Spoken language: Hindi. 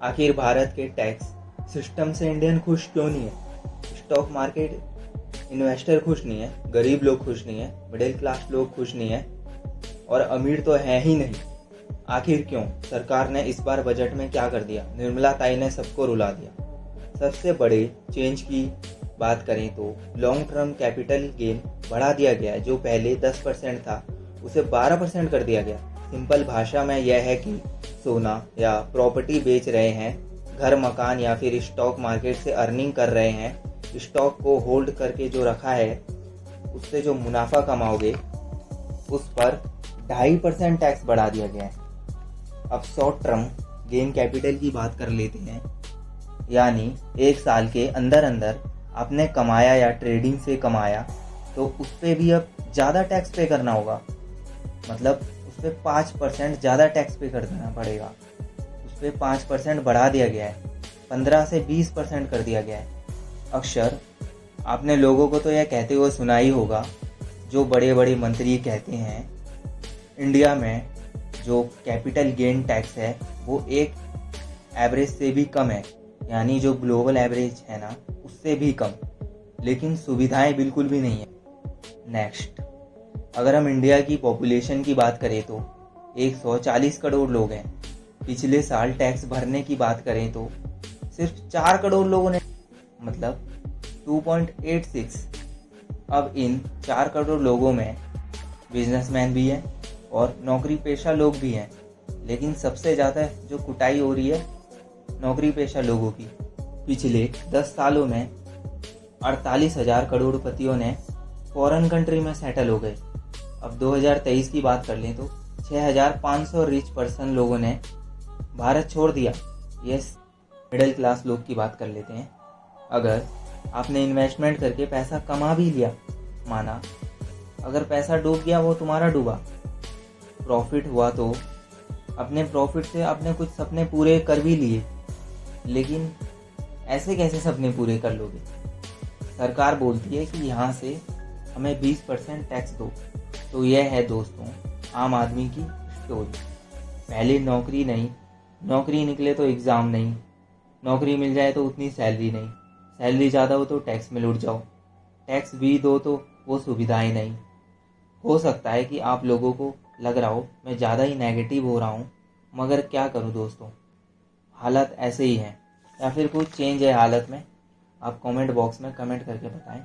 आखिर भारत के टैक्स सिस्टम से इंडियन खुश क्यों नहीं है? स्टॉक मार्केट इन्वेस्टर खुश नहीं है, गरीब लोग खुश नहीं है, मिडिल क्लास लोग खुश नहीं है और अमीर तो है ही नहीं। आखिर क्यों? सरकार ने इस बार बजट में क्या कर दिया? निर्मला ताई ने सबको रुला दिया। सबसे बड़े चेंज की बात करें तो लॉन्ग टर्म कैपिटल गेन बढ़ा दिया गया है। जो पहले 10% था उसे 12% कर दिया गया। सिंपल भाषा में यह है कि सोना या प्रॉपर्टी बेच रहे हैं, घर मकान या फिर स्टॉक मार्केट से अर्निंग कर रहे हैं, स्टॉक को होल्ड करके जो रखा है उससे जो मुनाफा कमाओगे उस पर 2.5% टैक्स बढ़ा दिया गया है। अब शॉर्ट टर्म गेन कैपिटल की बात कर लेते हैं, यानी एक साल के अंदर अंदर आपने कमाया या ट्रेडिंग से कमाया तो उस पर भी अब ज़्यादा टैक्स पे करना होगा। मतलब उस पर 5% ज़्यादा टैक्स पे कर देना पड़ेगा। उस पर 5% बढ़ा दिया गया है, 15 से 20% कर दिया गया है। अक्सर आपने लोगों को तो यह कहते हुए सुना ही होगा, जो बड़े बड़े मंत्री कहते हैं इंडिया में जो कैपिटल गेन टैक्स है वो एक एवरेज से भी कम है, यानी जो ग्लोबल एवरेज है ना उससे भी कम, लेकिन सुविधाएं बिल्कुल भी नहीं है। नेक्स्ट, अगर हम इंडिया की पॉपुलेशन की बात करें तो 140 करोड़ लोग हैं। पिछले साल टैक्स भरने की बात करें तो सिर्फ 4 करोड़ लोगों ने, मतलब 2.86। अब इन 4 करोड़ लोगों में बिजनेसमैन भी हैं और नौकरी पेशा लोग भी हैं, लेकिन सबसे ज़्यादा जो कुटाई हो रही है नौकरी पेशा लोगों की। पिछले 10 सालों में 48,000 करोड़पतियों ने फॉरेन कंट्री में सेटल हो गए। अब 2023 की बात कर लें तो 6,500 रिच पर्सन लोगों ने भारत छोड़ दिया। यस, मिडिल क्लास लोग की बात कर लेते हैं। अगर आपने इन्वेस्टमेंट करके पैसा कमा भी लिया, माना अगर पैसा डूब गया वो तुम्हारा डूबा, प्रॉफिट हुआ तो अपने प्रॉफिट से आपने कुछ सपने पूरे कर भी लिए, लेकिन ऐसे कैसे सपने पूरे कर लोगे? सरकार बोलती है कि यहाँ से हमें 20% टैक्स दो। तो यह है दोस्तों आम आदमी की स्टोरी। पहले नौकरी नहीं, नौकरी निकले तो एग्ज़ाम नहीं, नौकरी मिल जाए तो उतनी सैलरी नहीं, सैलरी ज़्यादा हो तो टैक्स में लुट जाओ, टैक्स भी दो तो वो सुविधाएं नहीं। हो सकता है कि आप लोगों को लग रहा हो मैं ज़्यादा ही नेगेटिव हो रहा हूँ, मगर क्या करूँ दोस्तों, हालत ऐसे ही हैं। या फिर कुछ चेंज है हालत में, आप कमेंट बॉक्स में कमेंट करके बताएं।